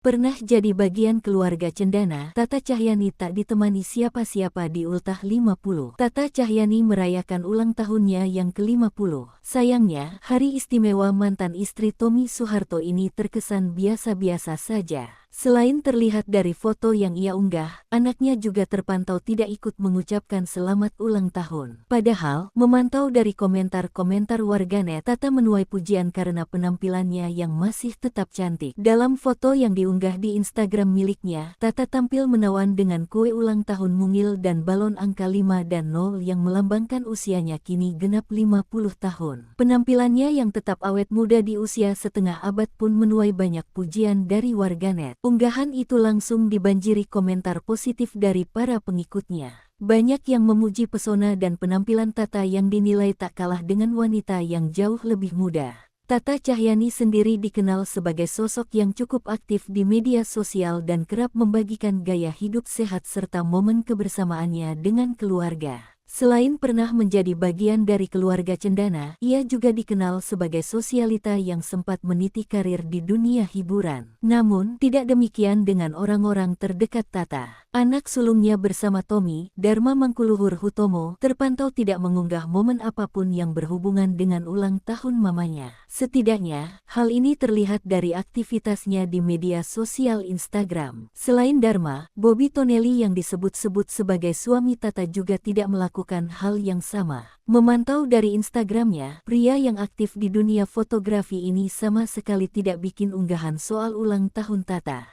Pernah jadi bagian keluarga cendana, Tata Cahyani tak ditemani siapa-siapa di ultah 50. Tata Cahyani merayakan ulang tahunnya yang ke-50. Sayangnya, hari istimewa mantan istri Tommy Soeharto ini terkesan biasa-biasa saja. Selain terlihat dari foto yang ia unggah, anaknya juga terpantau tidak ikut mengucapkan selamat ulang tahun. Padahal, memantau dari komentar-komentar warganet, Tata menuai pujian karena penampilannya yang masih tetap cantik. Dalam foto yang diunggah di Instagram miliknya, Tata tampil menawan dengan kue ulang tahun mungil dan balon angka 5 dan 0 yang melambangkan usianya kini genap 50 tahun. Penampilannya yang tetap awet muda di usia setengah abad pun menuai banyak pujian dari warganet. Unggahan itu langsung dibanjiri komentar positif dari para pengikutnya. Banyak yang memuji pesona dan penampilan Tata yang dinilai tak kalah dengan wanita yang jauh lebih muda. Tata Cahyani sendiri dikenal sebagai sosok yang cukup aktif di media sosial dan kerap membagikan gaya hidup sehat serta momen kebersamaannya dengan keluarga. Selain pernah menjadi bagian dari keluarga cendana, ia juga dikenal sebagai sosialita yang sempat meniti karir di dunia hiburan. Namun, tidak demikian dengan orang-orang terdekat Tata. Anak sulungnya bersama Tommy, Dharma Mangkuluhur Hutomo, terpantau tidak mengunggah momen apapun yang berhubungan dengan ulang tahun mamanya. Setidaknya, hal ini terlihat dari aktivitasnya di media sosial Instagram. Selain Dharma, Bobby Tonelli yang disebut-sebut sebagai suami Tata juga tidak melakukan hal yang sama. Memantau dari Instagramnya, pria yang aktif di dunia fotografi ini sama sekali tidak bikin unggahan soal ulang tahun Tata.